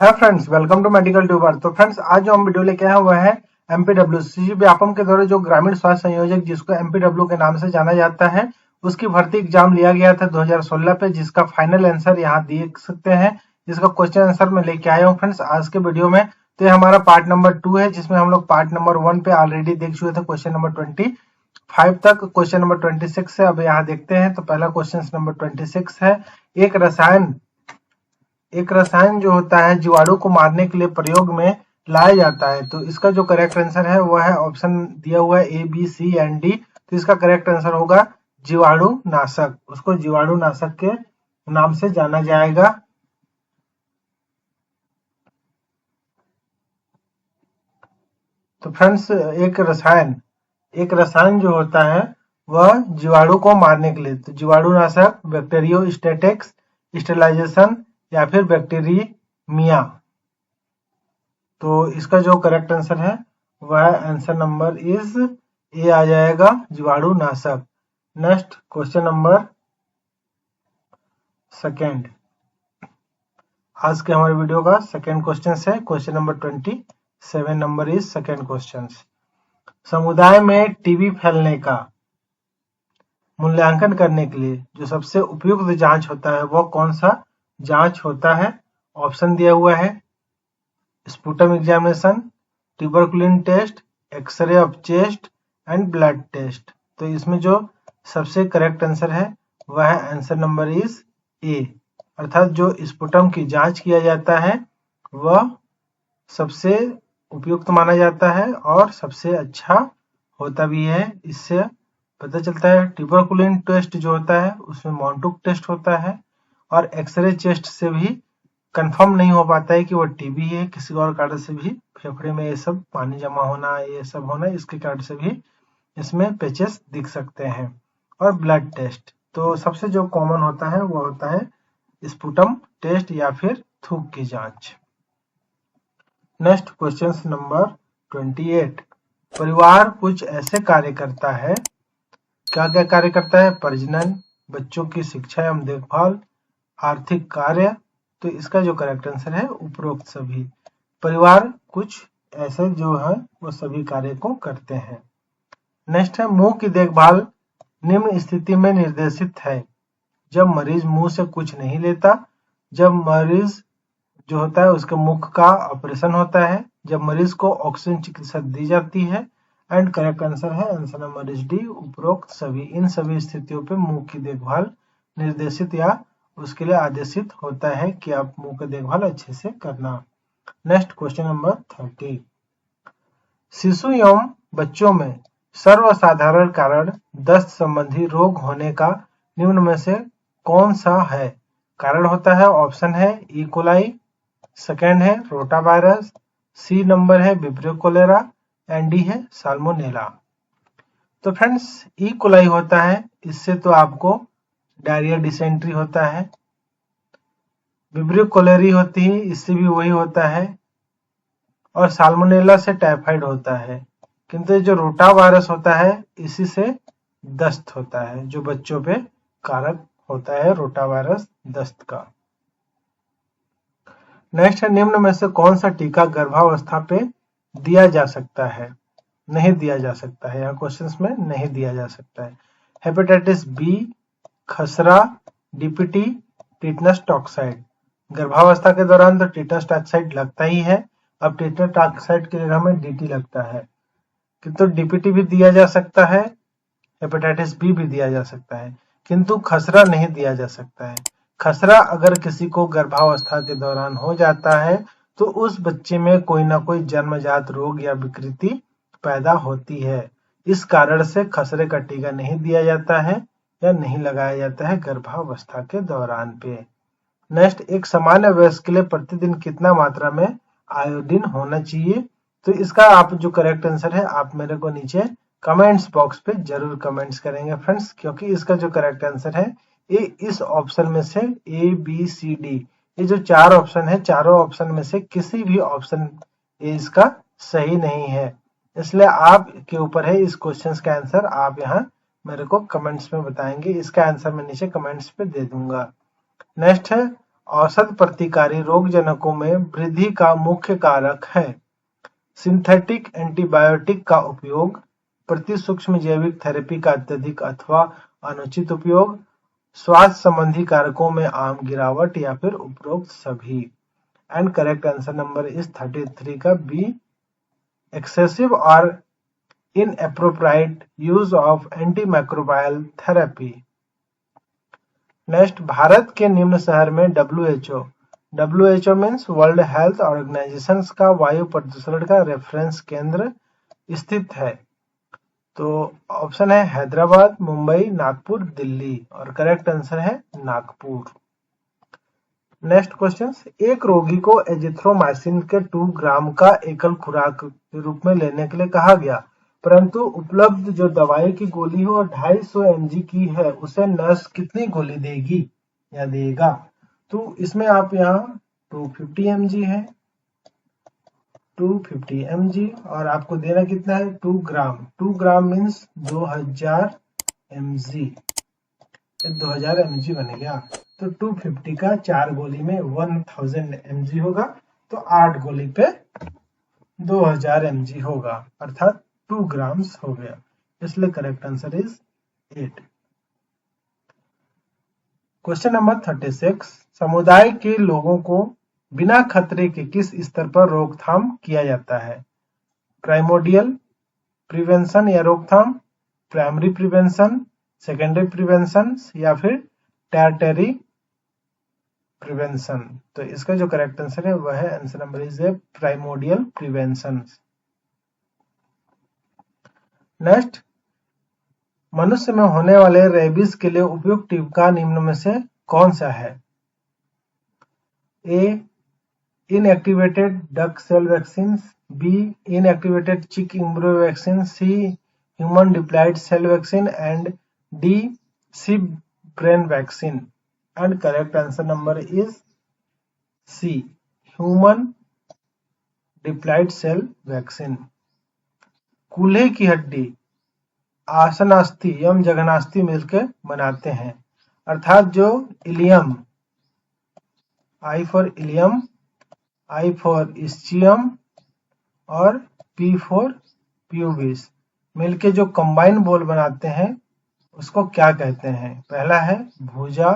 है friends, welcome to medical tuber. तो friends, आज जो हम वीडियो लेके आए हुए हैं एमपीडब्ल्यू व्यापम के द्वारा जो ग्रामीण स्वास्थ्य संयोजक जिसको एमपीडब्ल्यू के नाम से जाना जाता है, उसकी भर्ती एग्जाम लिया गया था 2016 पे, जिसका फाइनल आंसर यहाँ देख सकते हैं। जिसका क्वेश्चन आंसर मैं लेके आया हूँ फ्रेंड्स आज के वीडियो में। तो ये हमारा पार्ट नंबर 2 है, जिसमें हम लोग पार्ट नंबर 1 पे ऑलरेडी देख चुके थे क्वेश्चन नंबर 25 तक। क्वेश्चन नंबर 26 है, अब यहाँ देखते हैं। तो पहला क्वेश्चन नंबर 26 है। एक रसायन जो होता है जीवाणु को मारने के लिए प्रयोग में लाया जाता है। तो इसका जो करेक्ट आंसर है वह है ऑप्शन दिया हुआ है A B C and D. तो इसका करेक्ट आंसर होगा जीवाणु नाशक। उसको जीवाणु नाशक के नाम से जाना जाएगा। तो फ्रेंड्स, एक रसायन जो होता है वह जीवाणु को मारने के लिए, तो जीवाणु नाशक, बैक्टीरियोस्टैटिक्स, स्टेरिलाइजेशन या फिर बैक्टीरियमिया। तो इसका जो करेक्ट आंसर है वह आंसर नंबर इज ए आ जाएगा, जीवाणु नाशक। नेक्स्ट क्वेश्चन नंबर सेकेंड, आज के हमारे वीडियो का सेकेंड क्वेश्चन है। Question number 27 number is second question. समुदाय में टीबी फैलने का मूल्यांकन करने के लिए जो सबसे उपयुक्त जांच होता है वह कौन सा जांच होता है? ऑप्शन दिया हुआ है sputum examination, tuberculin test, x-ray of chest and blood test. तो इसमें जो सबसे करेक्ट आंसर है वह है आंसर नंबर इज ए, अर्थात जो स्पुटम की जांच किया जाता है वह सबसे उपयुक्त माना जाता है और सबसे अच्छा होता भी है। इससे पता चलता है ट्यूबरकुलिन टेस्ट जो होता है उसमें मॉन्टुक टेस्ट होता है, और एक्सरे चेस्ट से भी कंफर्म नहीं हो पाता है कि वो टीबी है, किसी और कारण से भी फेफड़े में ये सब पानी जमा होना, ये सब होना, इसके कारण से भी इसमें पैचेस दिख सकते हैं। और ब्लड टेस्ट तो सबसे जो कॉमन होता है वो होता है स्पुटम टेस्ट या फिर थूक की जांच। नेक्स्ट क्वेश्चन नंबर 28, परिवार कुछ ऐसे कार्य करता है। क्या क्या कार्य करता है? प्रजनन, बच्चों की शिक्षा एवं देखभाल, आर्थिक कार्य। तो इसका जो करेक्ट आंसर है उपरोक्त सभी। परिवार कुछ ऐसे जो है वो सभी कार्य को करते हैं। नेक्स्ट है मुंह की देखभाल निम्न स्थिति में निर्देशित है। जब मरीज मुंह से कुछ नहीं लेता, जब मरीज जो होता है उसके मुख का ऑपरेशन होता है, जब मरीज को ऑक्सीजन चिकित्सा दी जाती है। एंड करेक्ट आंसर है आंसर नंबर इज डी, उपरोक्त सभी। इन सभी स्थितियों पे मुंह की देखभाल निर्देशित या उसके लिए आदेशित होता है कि आप मुंह की देखभाल अच्छे से करना। नेक्स्ट क्वेश्चन नंबर 30, शिशु एवं बच्चों में सर्वसाधारण कारण दस्त संबंधी रोग होने का निम्न में से कौन सा है? कारण होता है, ऑप्शन है ई कोलाई, सेकेंड है रोटा वायरस, सी नंबर है विब्रियो कोलेरा एंड डी है साल्मोनेला। तो फ्रेंड्स, ई कोलाई होता है, इससे तो आपको डायरिया डिसेंट्री होता है। विब्रियो कोलेरी होती है, इससे भी वही होता है। और साल्मोनेला से टाइफाइड होता है। किंतु जो रोटा वायरस होता है इसी से दस्त होता है, जो बच्चों पे कारक होता है रोटा वायरस दस्त का। नेक्स्ट है निम्न में से कौन सा टीका गर्भावस्था पे दिया जा सकता है? नहीं दिया जा सकता है, यहाँ क्वेश्चंस में नहीं दिया जा सकता है। हेपेटाइटिस बी, खसरा, डीपीटी, टिटनस टॉक्साइड। गर्भावस्था के दौरान तो टिटनस टॉक्साइड लगता ही है, अब टिटनस टॉक्साइड की जगह में डीटी लगता है। किंतु डीपीटी भी दिया जा सकता है, हेपेटाइटिस बी भी दिया जा सकता है, किंतु खसरा नहीं दिया जा सकता है। खसरा अगर किसी को गर्भावस्था के दौरान हो जाता है तो उस बच्चे में कोई ना कोई जन्मजात रोग या विकृति पैदा होती है। इस कारण से खसरे का टीका नहीं दिया जाता है या नहीं लगाया जाता है गर्भावस्था के दौरान पे। नेक्स्ट, एक सामान्य वयस्क के लिए प्रतिदिन कितना मात्रा में आयोडीन होना चाहिए? तो इसका आप जो करेक्ट आंसर है आप मेरे को नीचे कमेंट्स बॉक्स पे जरूर कमेंट्स करेंगे फ्रेंड्स, क्योंकि इसका जो करेक्ट आंसर है ये इस ऑप्शन में से ए बी सी डी, ये जो चार ऑप्शन है, चारों ऑप्शन में से किसी भी ऑप्शन ये इसका सही नहीं है। इसलिए आप के ऊपर है इस क्वेश्चन का आंसर आप यहाँ मेरे को कमेंट्स में बताएंगे। इसका आंसर मैं नीचे कमेंट्स पे दे दूंगा। नेक्स्ट है औसत प्रतिकारी रोगजनकों में वृद्धि का मुख्य कारक है। सिंथेटिक एंटीबायोटिक का उपयोग, प्रति सूक्ष्म जैविक थेरेपी का अत्यधिक अथवा अनुचित उपयोग, स्वास्थ्य संबंधी कारकों में आम गिरावट या फिर उपरोक्त सभी। And correct answer number is 33 का बी, एक्सेसिव और inappropriate use of antimicrobial therapy। Next, भारत के निम्न शहर में WHO means world health organization का वायु प्रदूषण का रेफरेंस केंद्र स्थित है। तो ऑप्शन है हैदराबाद, मुंबई, नागपुर, दिल्ली, और करेक्ट आंसर है नागपुर। नेक्स्ट क्वेश्चन, एक रोगी को एजिथ्रोमाइसिन के 2 ग्राम का एकल खुराक के रूप में लेने के लिए कहा गया, परंतु उपलब्ध जो दवाई की गोली हो 250 mg की है, उसे नर्स कितनी गोली देगी या देगा? तो इसमें आप यहाँ 250 mg है, 250 mg, और आपको देना कितना है 2 ग्राम। 2 ग्राम मीन्स 2000 mg, 2000 mg बन गया। तो 250 का 4 गोली में 1000 mg होगा, तो 8 गोली पे 2000 mg होगा, अर्थात 2 ग्राम्स हो गया, इसलिए correct answer is 8। Question number 36, समुदाय के लोगों को बिना खतरे के किस स्तर पर रोकथाम किया जाता है? प्राइमोडियल प्रिवेंशन या रोकथाम, प्राइमरी प्रिवेंशन, सेकेंडरी प्रिवेंशन, या फिर टर्टियरी प्रिवेंशन। तो इसका जो करेक्ट आंसर है वह है answer number is a primordial prevention. Next, मनुष्य में होने वाले रेबीज के लिए उपयुक्त टीका निम्न में से कौन सा है? A, inactivated duck cell vaccine, B, inactivated chick embryo vaccine, C, human diploid cell vaccine, and D, sea brain vaccine. And correct answer number is C, human diploid cell vaccine. कूल्हे की हड्डी आसनास्थि एवं जघनास्थि मिलकर बनाते हैं, अर्थात जो ilium, I for ilium, I for ischium और पी फॉर प्यूबिस मिलके जो कंबाइन बोल बनाते हैं उसको क्या कहते हैं? पहला है भुजा,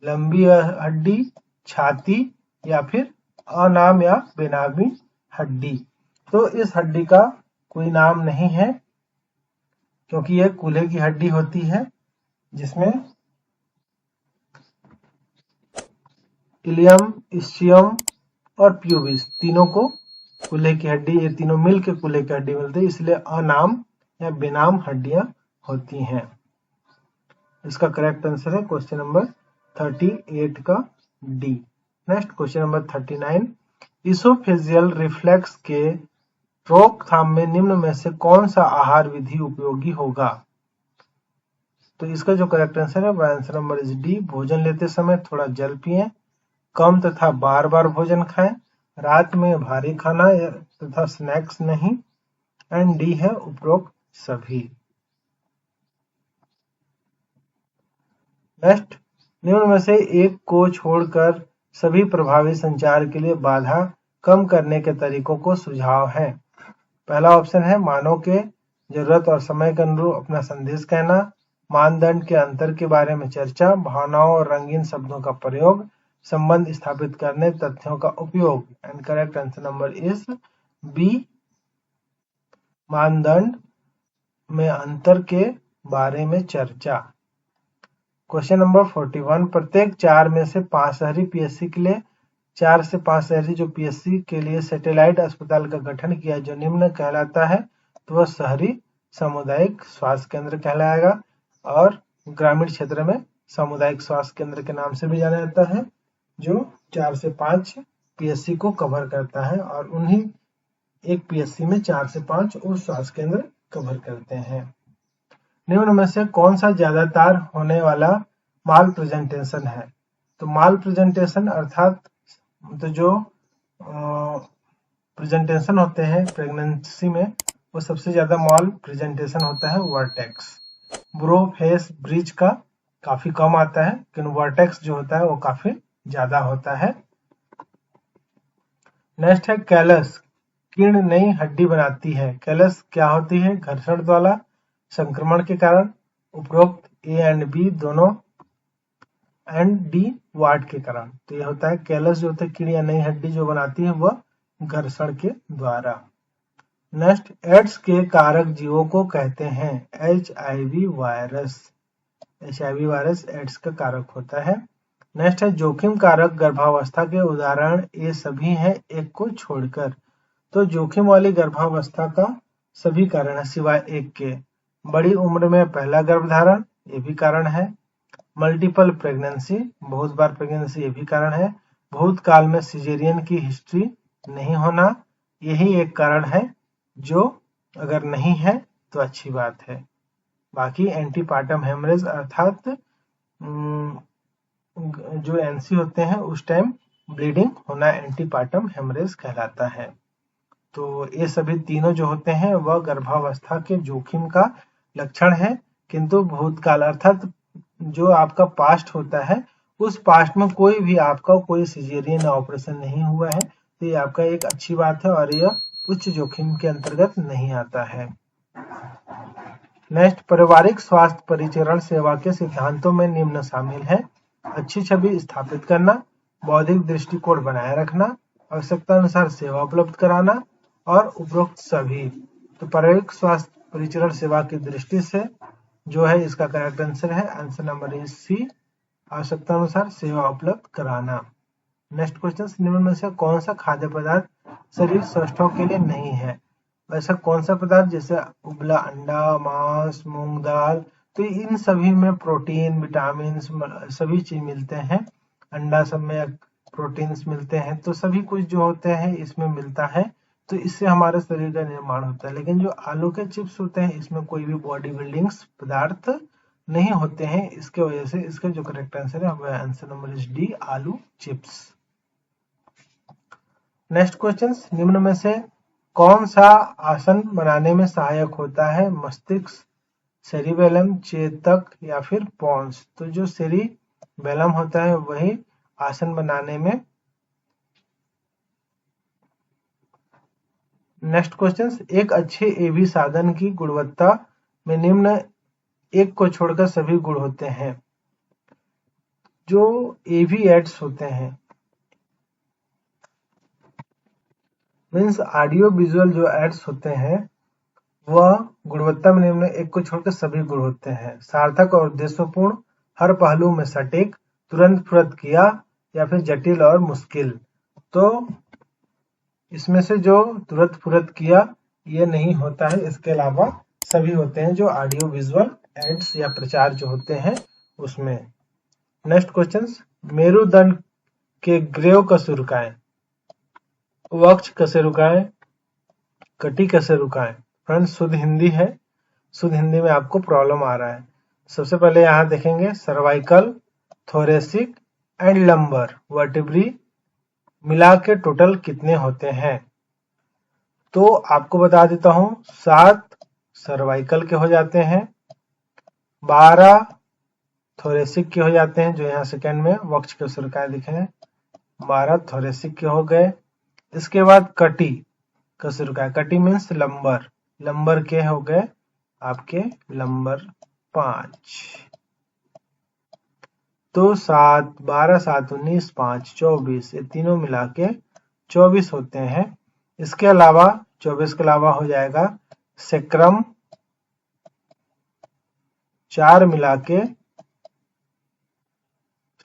लंबी हड्डी, छाती, या फिर अनाम या बेनामी हड्डी। तो इस हड्डी का कोई नाम नहीं है, क्योंकि यह कूल्हे की हड्डी होती है जिसमें इलियम, इस्चियम और प्यूबिस तीनों को कूल्हे की हड्डी, ये तीनों मिलकर कूल्हे की हड्डी मिलती है, इसलिए अनाम या बेनाम हड्डियां होती हैं। इसका करेक्ट आंसर है क्वेश्चन नंबर 38 का D. Next question number 39, oesophageal reflex के रोकथाम में निम्न में से कौन सा आहार विधि उपयोगी होगा? तो इसका जो करेक्ट आंसर है वह आंसर नंबर इज डी, भोजन लेते समय थोड़ा जल पिएं, कम तथा बार बार भोजन खाएं, रात में भारी खाना तथा स्नैक्स नहीं, एंड डी है उपरोक्त सभी। नेक्स्ट, निम्न में से एक को छोड़कर सभी प्रभावी संचार के लिए बाधा कम करने के तरीकों को सुझाव है। पहला ऑप्शन है मानव के जरूरत और समय के अनुरूप अपना संदेश कहना, मानदंड के अंतर के बारे में चर्चा, भावनाओं और रंगीन शब्दों का प्रयोग, संबंध स्थापित करने, तथ्यों का उपयोग। And correct answer number is B, मानदंड में अंतर के बारे में चर्चा। क्वेश्चन नंबर 41, प्रत्येक 4 में से 5 शहरी पीएससी के लिए 4 से 5 शहरी जो पीएससी के लिए सैटेलाइट अस्पताल का गठन किया जो निम्न कहलाता है, तो वह शहरी सामुदायिक स्वास्थ्य केंद्र कहलाएगा, और ग्रामीण क्षेत्र में सामुदायिक स्वास्थ्य केंद्र के नाम से भी जाना जाता है, जो 4 से 5 पीएससी को कवर करता है, और उन्हीं एक पीएससी में 4 से 5 और स्वास्थ्य केंद्र कवर करते हैं। निम्न में से कौन सा ज्यादातर होने वाला माल प्रेजेंटेशन है? तो माल प्रेजेंटेशन अर्थात तो जो प्रेजेंटेशन होते हैं प्रेगनेंसी में, वो सबसे ज्यादा माल प्रेजेंटेशन होता है वर्टेक्स। ब्रो फेस ब्रिज का काफी कम आता है, लेकिन वर्टेक्स जो होता है वो काफी ज्यादा होता है। नेक्स्ट है कैलस, किरण नई हड्डी बनाती है। कैलस क्या होती है? घर्षण द्वारा, संक्रमण के कारण, उपरोक्त ए एंड बी दोनों, एंड डी वाट के कारण। तो ये होता है कैलस जो होता है किरण या नई हड्डी जो बनाती है वह घर्षण के द्वारा। नेक्स्ट, एड्स के कारक जीवों को कहते हैं। HIV virus, HIV virus AIDS का कारक होता है। नेक्स्ट है जोखिम कारक गर्भावस्था के उदाहरण ये सभी हैं एक को छोड़कर। तो जोखिम वाली गर्भावस्था का सभी कारण है सिवाय एक के। बड़ी उम्र में पहला गर्भधारण, ये भी कारण है। मल्टीपल प्रेगनेंसी, बहुत बार प्रेगनेंसी, ये भी कारण है। भूतकाल में सिजेरियन की हिस्ट्री नहीं होना, यही एक कारण है जो अगर नहीं है तो अच्छी बात है। बाकी एंटीपार्टम हेमरेज अर्थात जो एनसी होते हैं उस टाइम ब्लीडिंग होना एंटीपार्टम हेमरेज कहलाता है। तो ये सभी तीनों जो होते हैं वह गर्भावस्था के जोखिम का लक्षण है, किंतु भूतकाल अर्थात जो आपका पास्ट होता है उस पास्ट में कोई भी आपका कोई सिजेरियन ऑपरेशन नहीं हुआ है, तो ये आपका एक अच्छी बात है और यह उच्च जोखिम के अंतर्गत नहीं आता है। नेक्स्ट, पारिवारिक स्वास्थ्य परिचरण सेवा के सिद्धांतों में निम्न शामिल है। अच्छी छवि स्थापित करना, बौद्धिक दृष्टिकोण बनाए रखना, आवश्यकता अनुसार सेवा उपलब्ध कराना और उपरोक्त सभी। तो पारिवारिक स्वास्थ्य परिचरण सेवा की दृष्टि से जो है इसका करेक्ट आंसर है, आंसर नंबर इज सी, आवश्यकता अनुसार सेवा उपलब्ध कराना। नेक्स्ट क्वेश्चन, निम्न में से कौन सा खाद्य पदार्थ शरीर स्वस्थों के लिए नहीं है? ऐसा कौन सा पदार्थ जैसे उबला अंडा, मांस, मूंग दाल, तो इन सभी में प्रोटीन, विटामिन सभी चीज मिलते हैं। अंडा सब में प्रोटीन्स मिलते हैं, तो सभी कुछ जो होते हैं इसमें मिलता है, तो इससे हमारे शरीर का निर्माण होता है। लेकिन जो आलू के चिप्स होते हैं इसमें कोई भी बॉडी बिल्डिंग पदार्थ नहीं होते हैं, इसके वजह से इसका जो करेक्ट आंसर है वह आंसर नंबर इज डी, आलू चिप्स। नेक्स्ट क्वेश्चन, निम्न में से कौन सा आसन बनाने में सहायक होता है? मस्तिष्क, सेरिबेलम, चेतक या फिर पोन्स? तो जो सेरिबेलम होता है वही आसन बनाने में। नेक्स्ट क्वेश्चन, एक अच्छे एवी साधन की गुणवत्ता में निम्न एक को छोड़कर सभी गुण होते हैं। जो एवी एड्स होते हैं मीन्स ऑडियो विजुअल जो एड्स होते हैं वह गुणवत्ता में निम्न एक को छोड़कर सभी गुण होते हैं। सार्थक और उद्देश्यपूर्ण, हर पहलू में सटीक, तुरंत फुर्त किया या फिर जटिल और मुश्किल। तो इसमें से जो तुरंत फुर्त किया ये नहीं होता है, इसके अलावा सभी होते हैं जो ऑडियो विजुअल एड्स या प्रचार जो होते हैं उसमें। नेक्स्ट क्वेश्चन, मेरुदंड के ग्रेव कैसे रुकाएं? वक्ष कैसे रुकाएं? कटी कैसे रुकाएं? फ्रेंड्स शुद्ध हिंदी है, शुद्ध हिंदी में आपको प्रॉब्लम आ रहा है। सबसे पहले यहाँ देखेंगे cervical, thoracic and lumbar vertebrae मिला के टोटल कितने होते हैं? तो आपको बता देता हूं, 7 सर्वाइकल के हो जाते हैं, 12 थोरेसिक के हो जाते हैं, जो यहाँ सेकंड में वक्ष के सुरकाए दिखे हैं, 12 थोरेसिक के हो गए। इसके बाद कटी का सुरकाए, कटी मीन्स लंबर, लंबर के हो गए आपके लंबर 5। तो 7, 12, 7, 19, 5, 24, ये तीनों मिला के 24 होते हैं। इसके अलावा 24 के अलावा हो जाएगा सेक्रम, 4 मिला के,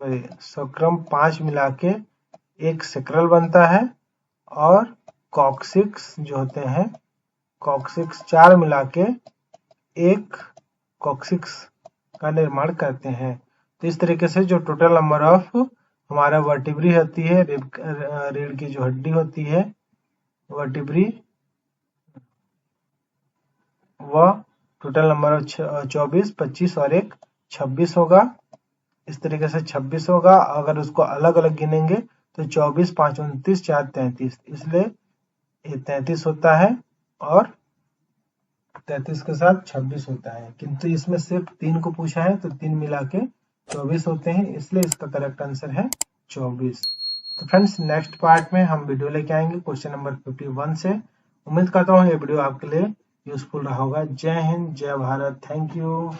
सेक्रम 5 मिला के एक सेक्रल बनता है, और कॉक्सिक्स जो होते हैं, कॉक्सिक्स 4 मिला के एक कॉक्सिक्स का निर्माण करते हैं। तो इस तरीके से जो टोटल नंबर ऑफ हमारा वर्टिब्री होती है, रीढ़ की जो हड्डी होती है वर्टिब्री, वह टोटल नंबर 24, 25 और एक 26 होगा। इस तरीके से 26 होगा। अगर उसको अलग अलग गिनेंगे तो 24, 5, 29, 4, 33, इसलिए ये 33 होता है और 33 के साथ 26 होता है। किंतु इसमें सिर्फ 3 को पूछा है तो 3 मिला के 24 होते हैं, इसलिए इसका करेक्ट आंसर है 2024। तो फ्रेंड्स नेक्स्ट पार्ट में हम वीडियो लेके आएंगे क्वेश्चन नंबर 51 से। उम्मीद करता हूँ ये वीडियो आपके लिए यूजफुल रहा होगा। जय हिंद, जय भारत, थैंक यू।